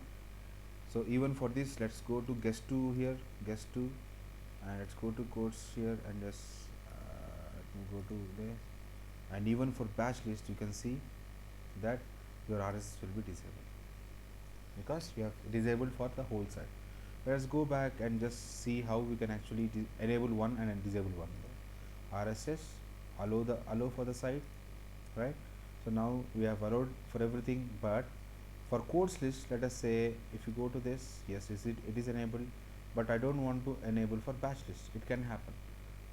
Speaker 1: so even for this, let's go to guest 2 here, guest 2, and let's go to codes here and just let me go to there. And even for batch list, you can see that your RSS will be disabled because you have disabled for the whole site. Let's go back and just see how we can actually enable one and then disable one. RSS allow for the site, right? So now we have allowed for everything, but for codes list, let us say if you go to this, yes, it is enabled, but I don't want to enable for batch list. It can happen.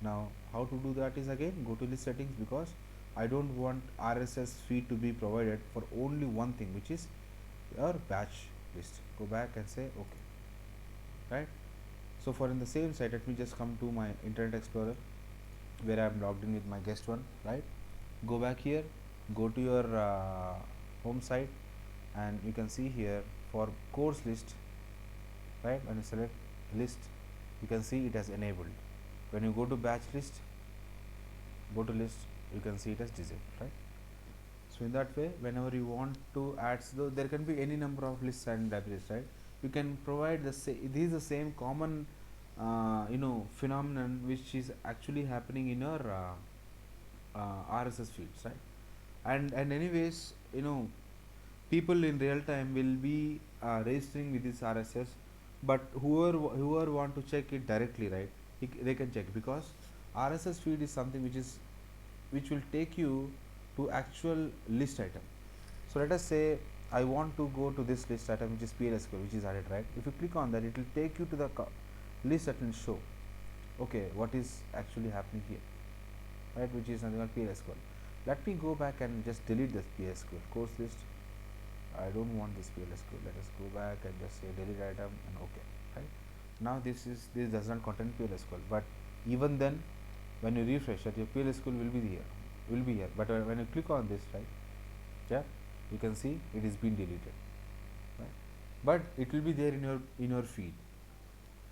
Speaker 1: Now how to do that is, again, go to list settings, because I don't want RSS feed to be provided for only one thing, which is your batch list. Go back and say okay, right? So for in the same site, let me just come to my Internet Explorer where I am logged in with my guest one, right? Go back here, go to your home site, and you can see here for course list, right? When you select list, you can see it has enabled. When you go to batch list, go to list, you can see it as disabled, right? So in that way, whenever you want to add, so there can be any number of lists and libraries, right? You can provide the this is the same common phenomenon which is actually happening in your RSS feeds, right? And anyways, people in real time will be registering with this RSS, but whoever want to check it directly, right? They can check, because RSS feed is something which will take you to actual list item. So let us say I want to go to this list item, which is PLSQL, which is added, right? If you click on that, it will take you to the list that will show, okay, what is actually happening here, right? Which is nothing like PLSQL. Let me go back and just delete this PLSQL course list. I don't want this PLSQL. Let us go back and just say delete item and okay, right? Now this does not contain PLSQL, but even then, when you refresh it, your PLSQL will be here. But when you click on this, right, yeah, you can see it is been deleted, right? But it will be there in your feed.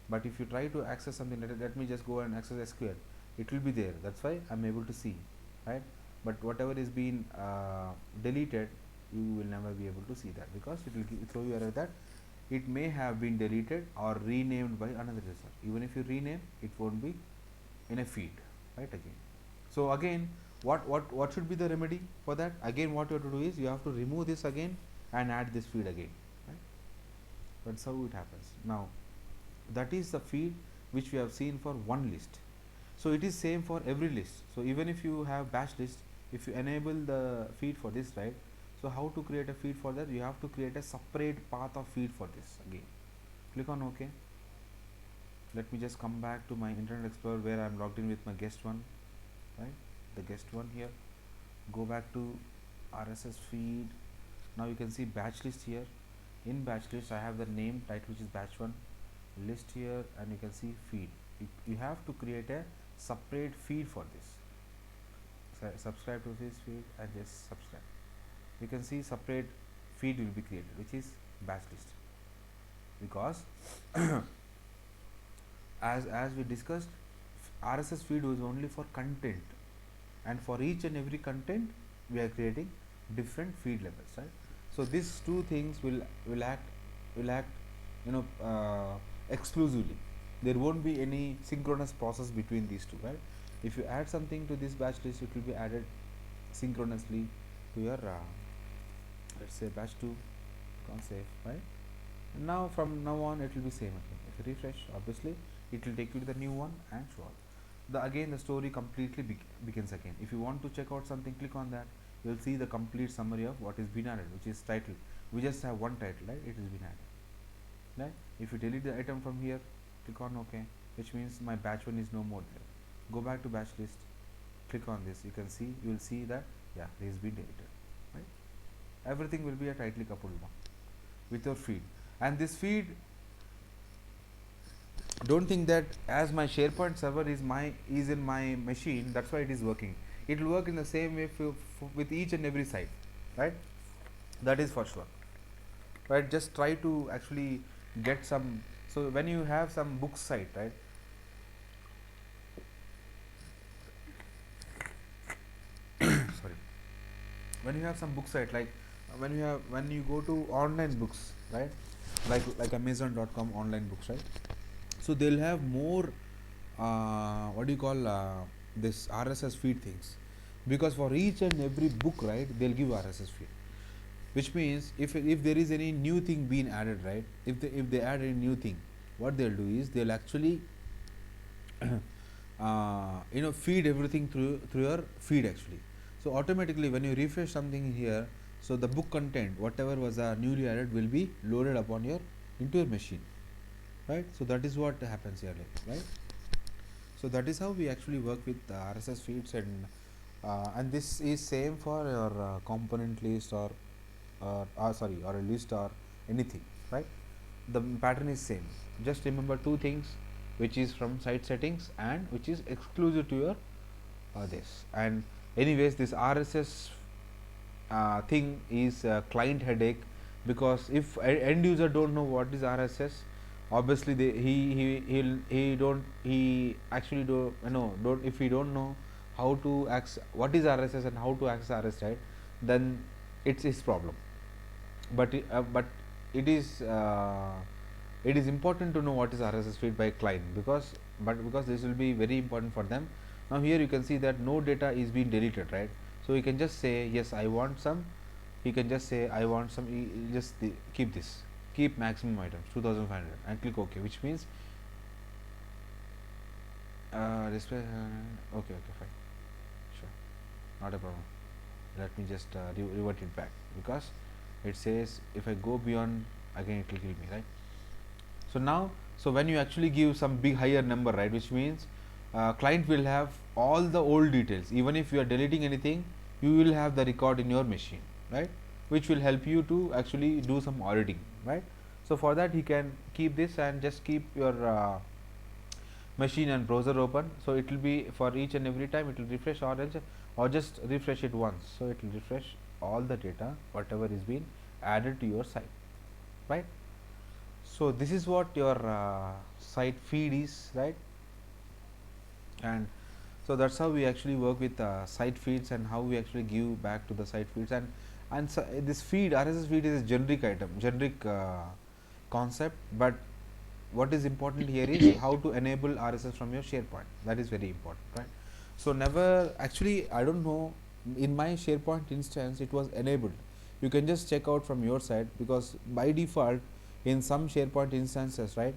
Speaker 1: But if you try to access something, let me just go and access SQL, it will be there. That's why I'm able to see, right? But whatever is being deleted, you will never be able to see that, because it will throw you error that it may have been deleted or renamed by another user. Even if you rename, it won't be in a feed, right? Again, so again, what should be the remedy for that? Again, what you have to do is you have to remove this again and add this feed again, right? That's how it happens. Now that is the feed which we have seen for one list. So it is same for every list. So even if you have batch list, if you enable the feed for this, right? So how to create a feed for that? You have to create a separate path of feed for this. Again, click on OK. Let me just come back to my Internet Explorer where I am logged in with my guest one, right? The guest one here. Go back to RSS feed. Now you can see batch list here. In batch list, I have the name title, which is batch one, list here, and you can see feed. You have to create a separate feed for this. So subscribe to this feed and just subscribe. You can see separate feed will be created, which is batch list, because as we discussed, RSS feed was only for content, and for each and every content we are creating different feed levels, right? So these two things will act exclusively. There won't be any synchronous process between these two, right? If you add something to this batch list, it will be added synchronously to your let's say batch 2, can't save, right? And now from now on it will be same again. If you refresh, obviously it will take you to the new one and show up. Again the story completely begins again. If you want to check out something, click on that. You will see the complete summary of what is been added, which is title. We just have one title, right? It has been added, right? If you delete the item from here, click on OK, which means my batch one is no more there. Go back to batch list, click on this. You can see, you will see that yeah, it has been deleted, right? Everything will be a tightly coupled one with your feed. And this feed, don't think that as my SharePoint server is in my machine, that's why it is working. It will work in the same way with each and every site, right? That is for sure, right? Just try to actually get some. So when you have some book site, right? Sorry. When you have some book site, like when you go to online books, right? Like Amazon.com online books, right? So they'll have more what do you call this RSS feed things, because for each and every book, right, they'll give RSS feed, which means if there is any new thing being added, right, if they add any new thing, what they'll do is they'll actually feed everything through your feed actually. So automatically when you refresh something here, so the book content whatever was newly added will be loaded upon your into your machine, right? So that is what happens here, right? So that is how we actually work with RSS feeds, and this is same for your component list or a list or anything, right? The pattern is same. Just remember two things, which is from site settings and which is exclusive to your this. And anyways, this RSS thing is a client headache, because if end user don't know what is RSS, obviously he actually don't if he don't know how to access what is RSS and how to access RSS, right, then it's his problem. But it is important to know what is RSS feed by client, because this will be very important for them. Now here you can see that no data is being deleted, right? So you can just say yes, I want some. You can just say I want some. Just keep this, keep maximum items 2500 and click OK, which means display. Okay, fine, sure, not a problem. Let me just revert it back, because it says if I go beyond again it will kill me, right? So now, so when you actually give some big higher number, right, which means client will have all the old details. Even if you are deleting anything, you will have the record in your machine, right, which will help you to actually do some auditing, right? So for that he can keep this and just keep your machine and browser open, so it will be for each and every time it will refresh, or else, or just refresh it once, so it will refresh all the data whatever is being added to your site, right? So this is what your site feed is, right? And so that's how we actually work with site feeds, and how we actually give back to the site feeds. And so this feed, RSS feed, is a generic concept, but what is important here is how to enable RSS from your SharePoint. That is very important, right? So never, actually I don't know, in my SharePoint instance it was enabled. You can just check out from your side, because by default in some SharePoint instances, right,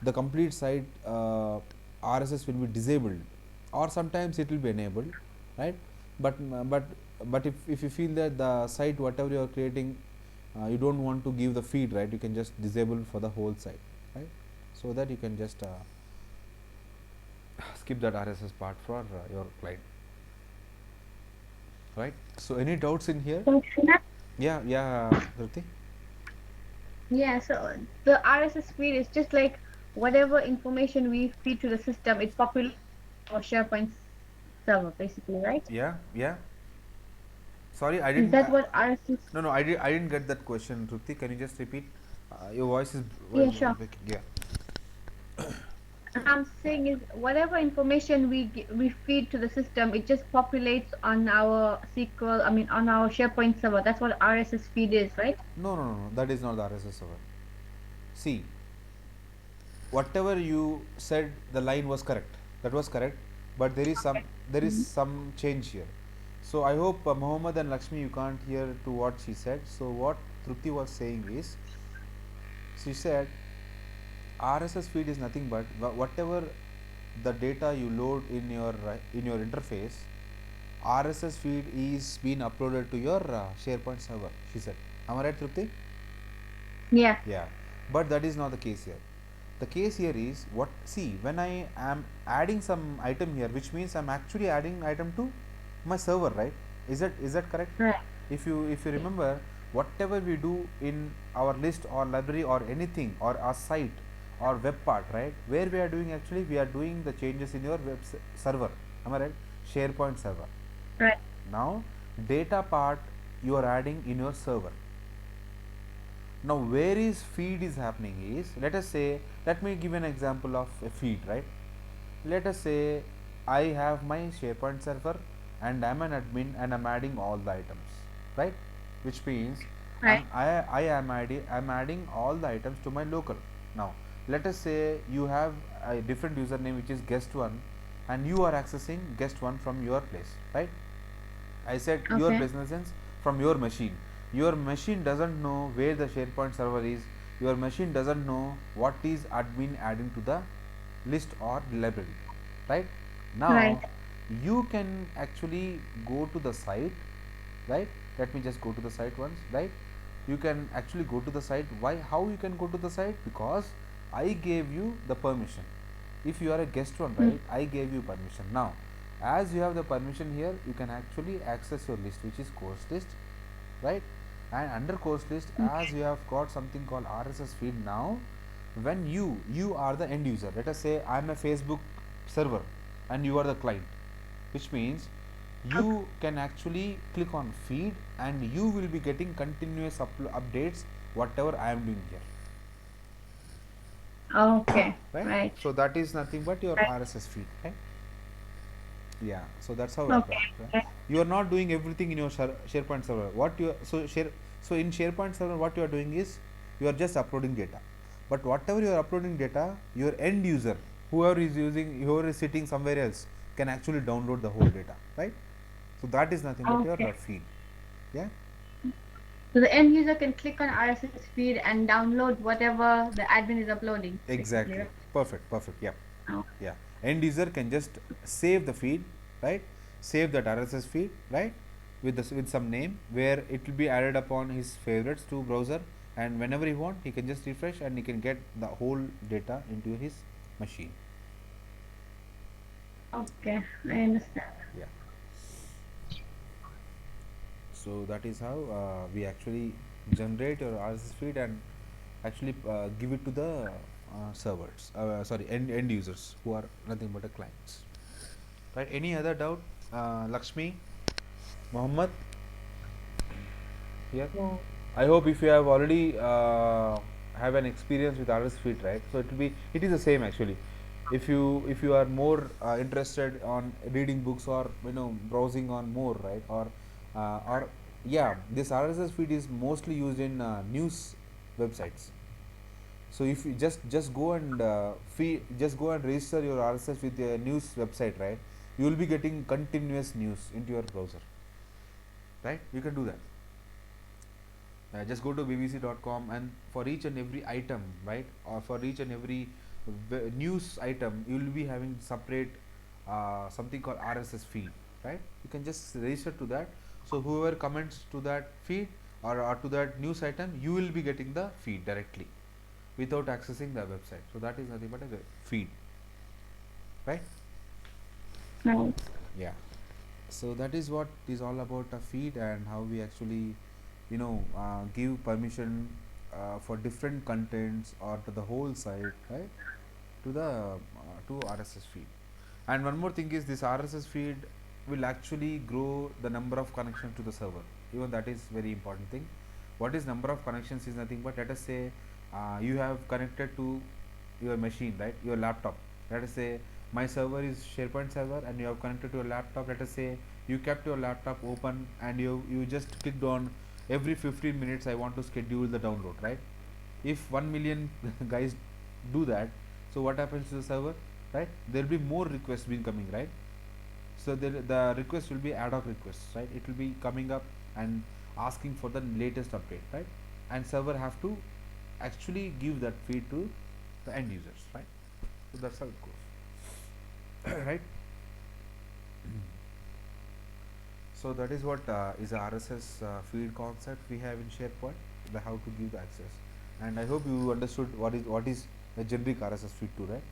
Speaker 1: the complete site RSS will be disabled, or sometimes it will be enabled, right? But if you feel that the site whatever you are creating, you don't want to give the feed, right, you can just disable for the whole site, right? So that you can just skip that RSS part for your client, right? So any doubts in here?
Speaker 2: So,
Speaker 1: Yeah, Dhruti?
Speaker 2: yeah, so the RSS feed is just like whatever information we feed to the system, it populates our SharePoint server, basically, right?
Speaker 1: Yeah. Sorry, I
Speaker 2: Is
Speaker 1: didn't.
Speaker 2: that what RSS?
Speaker 1: No, I didn't get that question, Dhruti. Can you just repeat? Your voice is
Speaker 2: Yeah, sure.
Speaker 1: breaking. Yeah.
Speaker 2: I'm saying is whatever information we feed to the system, it just populates on our SQL. I mean, on our SharePoint server. That's what RSS feed is, right?
Speaker 1: No. That is not the RSS server. See, whatever you said, the line was correct. That was correct, but there is
Speaker 2: Mhm.
Speaker 1: some change here. So I hope Mohammed and Lakshmi, you can't hear to what she said. So what Trupti was saying is, she said RSS feed is nothing but whatever the data you load in your interface, RSS feed is being uploaded to your SharePoint server. She said, "Am I right, Trupti?"
Speaker 2: Yeah.
Speaker 1: Yeah, but that is not the case here. The case here is what, see, when I am adding some item here, which means I'm actually adding item to my server, right? Is that correct?
Speaker 2: Right.
Speaker 1: If you remember, whatever we do in our list or library or anything or our site or web part, right, where we are doing, actually we are doing the changes in your server, am I right? SharePoint server.
Speaker 2: Right.
Speaker 1: Now data part you are adding in your server. Now where is feed is happening is, let us say, let me give an example of a feed, right? Let us say I have my SharePoint server and I'm an admin and I'm adding all the items, right? Which means
Speaker 2: Right.
Speaker 1: I'm adding all the items to my local. Now let us say you have a different username which is guest one and you are accessing guest one from your place, right? I said your
Speaker 2: Okay.
Speaker 1: business sense from your machine. Your machine doesn't know where the SharePoint server is. Your machine doesn't know what is admin adding to the list or library. Right?
Speaker 2: Right.
Speaker 1: Now you can actually go to the site, right? Let me just go to the site once, right? You can actually go to the site. Why? How you can go to the site? Because I gave you the permission. If you are a guest one,
Speaker 2: Mm.
Speaker 1: right, I gave you permission. Now as you have the permission here, you can actually access your list, which is course list, right? And under course list, as you have got something called RSS feed. Now when you are the end user, let us say I am a Facebook server and you are the client, which means
Speaker 2: Okay.
Speaker 1: you can actually click on feed and you will be getting continuous updates whatever I am doing here,
Speaker 2: Okay.
Speaker 1: right?
Speaker 2: Right.
Speaker 1: So that is nothing but your
Speaker 2: Right.
Speaker 1: RSS feed, right? Yeah, so that's how it
Speaker 2: Okay.
Speaker 1: works, right?
Speaker 2: Right.
Speaker 1: You are not doing everything in your SharePoint server. What you so in SharePoint server, what you are doing is you are just uploading data. But whatever you are uploading data, your end user, whoever is sitting somewhere else, can actually download the whole data, right? So that is nothing but your
Speaker 2: Okay.
Speaker 1: feed. Yeah,
Speaker 2: So the end user can click on RSS feed and download whatever the admin is uploading, basically,
Speaker 1: exactly.
Speaker 2: right?
Speaker 1: Perfect. Perfect. Yeah.
Speaker 2: Oh,
Speaker 1: Yeah, end user can just save the feed, right? Save that RSS feed, right, with with some name where it will be added upon his favorites to browser, and whenever he want he can just refresh and he can get the whole data into his machine.
Speaker 2: okay.
Speaker 1: Yeah,
Speaker 2: I understand.
Speaker 1: yeah. So that is how we actually generate your RSS feed and actually give it to the servers, sorry, end users who are nothing but the clients, right? Any other doubt, Lakshmi, Mohammed, here?
Speaker 2: Wow.
Speaker 1: I hope if you have already have an experience with RS Feed, right? So it is the same actually. If you are more interested on reading books or browsing on more, right, or yeah, this RSS feed is mostly used in news websites. So if you just go and just go and register your RSS with a news website, right, you will be getting continuous news into your browser, right? You can do that. Just go to bbc.com and for each and every item, right, or for each and every news item, you will be having separate something called RSS feed, right? You can just register to that. So whoever comments to that feed or to that news item, you will be getting the feed directly without accessing the website. So that is nothing but a feed, right?
Speaker 2: Right.
Speaker 1: Yeah. So that is what is all about a feed and how we actually give permission for different contents or to the whole site, right, to the to RSS feed. And one more thing is this RSS feed will actually grow the number of connections to the server. Even that is very important thing. What is number of connections is nothing but, let us say you have connected to your machine, right, your laptop. Let us say my server is SharePoint server and you have connected to your laptop. Let us say you kept your laptop open and you just clicked on every 15 minutes I want to schedule the download, right? If 1 million guys do that, so what happens to the server, right? There will be more requests being coming, right? So the request will be ad hoc requests, right? It will be coming up and asking for the latest update, right? And server have to actually give that feed to the end users, right? So that's how it goes. Right? So that is what is a RSS feed concept we have in SharePoint, the how to give the access. And I hope you understood what is a generic RSS feed too, right?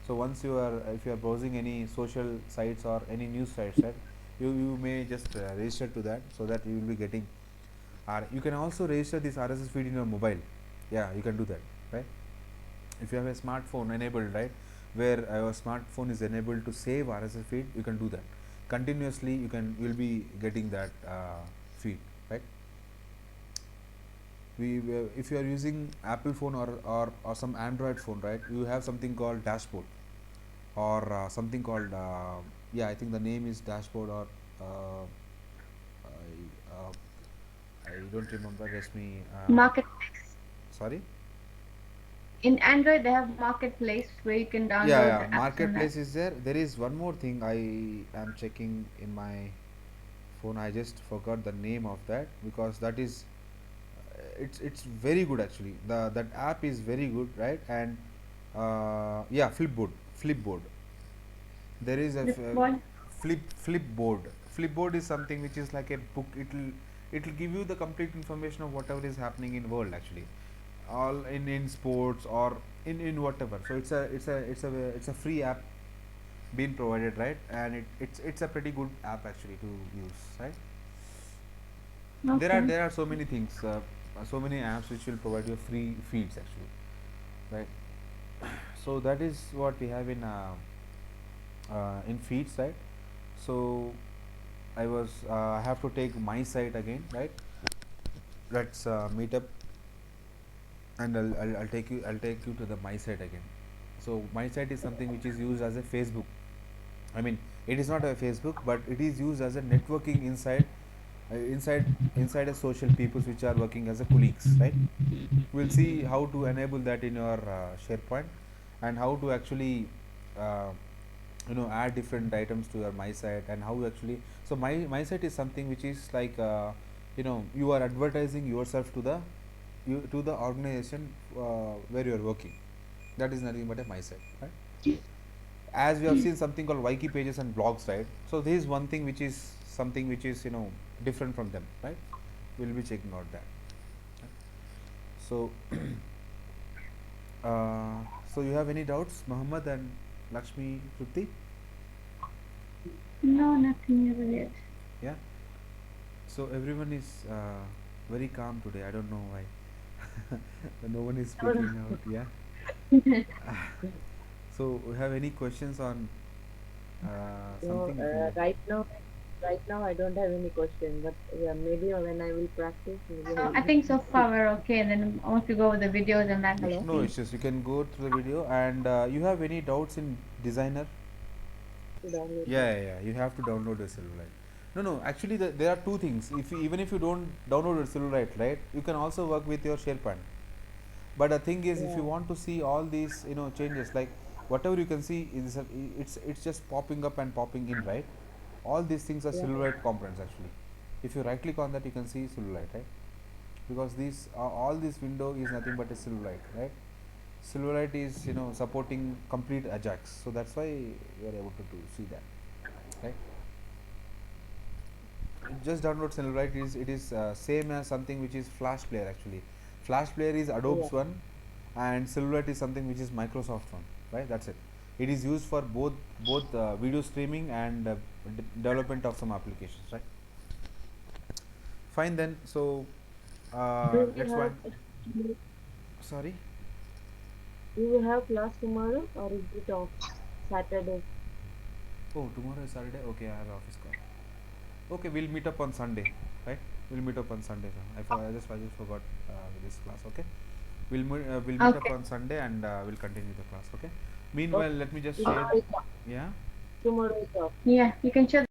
Speaker 1: So once you are, if you are browsing any social sites or any news sites, right, you may just register to that so that you will be getting You can also register this RSS feed in your mobile. Yeah, you can do that, right? If you have a smartphone enabled, right, where your smartphone is enabled to save RSS feed, you can do that continuously. You'll be getting that feed, right? If you are using Apple phone or some Android phone, right, you have something called dashboard, or something called yeah, I think the name is dashboard, or uh, I don't remember. Let me
Speaker 2: Marketplace.
Speaker 1: sorry.
Speaker 2: In Android, they have Marketplace where you can
Speaker 1: Yeah,
Speaker 2: download
Speaker 1: yeah.
Speaker 2: the apps on that.
Speaker 1: Marketplace is there. There is one more thing I am checking in my phone. I just forgot the name of that, because that is it's very good actually. That app is very good, right? And yeah, Flipboard. There is a
Speaker 2: Flipboard.
Speaker 1: Flipboard. Flipboard is something which is like a book. It'll give you the complete information of whatever is happening in world actually, all in sports or in whatever. So it's a free app being provided, right? And it's a pretty good app actually to use, right?
Speaker 2: Okay.
Speaker 1: There are so many things, so many apps which will provide you free feeds actually, right? So that is what we have in feeds, right? So I have to take my site again, right? Let's meet up, and I'll take you to the my site again. So my site is something which is used as a Facebook. I mean, it is not a Facebook, but it is used as a networking inside a social peoples which are working as a colleagues, right? We'll see how to enable that in your SharePoint, and how to actually uh, add different items to your my site, and how you actually. So my site is something which is like you are advertising yourself to the organization where you are working. That is nothing but a my site, right? As we have seen something called wiki pages and blogs, right? So this is one thing which is something which is different from them, right? We'll be checking out that. So uh, so you have any doubts, Muhammad and Lakshmi, Trupti?
Speaker 2: No, nothing ever yet.
Speaker 1: Yeah. So everyone is very calm today. I don't know why. No one is speaking out. Yeah. So you have any questions on
Speaker 3: No,
Speaker 1: something? If you
Speaker 3: right now I don't have any question, but yeah, maybe when I will practice, maybe I
Speaker 2: So I
Speaker 3: will.
Speaker 2: think so far we're okay. And then once we go over the videos and that, we should
Speaker 3: Hello?
Speaker 1: no
Speaker 2: be.
Speaker 1: issues. You can go through the video, and you have any doubts in designer?
Speaker 3: To download that.
Speaker 1: Yeah. You have to download the Silverlight. No. Actually, there are two things. Even if you don't download the Silverlight, right, you can also work with your SharePoint. But the thing is, if you
Speaker 3: Yeah,
Speaker 1: want to see all these, changes, like whatever you can see is it's just popping up and popping in, right? All these things are
Speaker 3: yeah,
Speaker 1: Silverlight components actually. If you right click on that, you can see Silverlight, right? Because all this window is nothing but a Silverlight, right? Silverlight is supporting complete Ajax, so that's why you are able to see that, right? Just download Silverlight. It is same as something which is Flash Player actually. Flash Player is
Speaker 3: yeah.
Speaker 1: Adobe's one, and Silverlight is something which is Microsoft one, right? That's it. It is used for both video streaming and development of some applications, right? Fine then. So
Speaker 3: Do we
Speaker 1: let's
Speaker 3: have
Speaker 1: one. Sorry.
Speaker 3: do we have class tomorrow or is it off Saturday?
Speaker 1: Oh, tomorrow is Saturday. Okay, I have office call. Okay, we'll meet up on Sunday, right? We'll meet up on Sunday. Sir. I just forgot this class. Okay, we'll meet up
Speaker 2: Okay.
Speaker 1: on Sunday, and we'll continue the class. Okay.
Speaker 3: Okay.
Speaker 1: Meanwhile, let me just share.
Speaker 3: Tomorrow is off.
Speaker 1: Yeah.
Speaker 3: Tomorrow is off.
Speaker 2: Yeah, you can share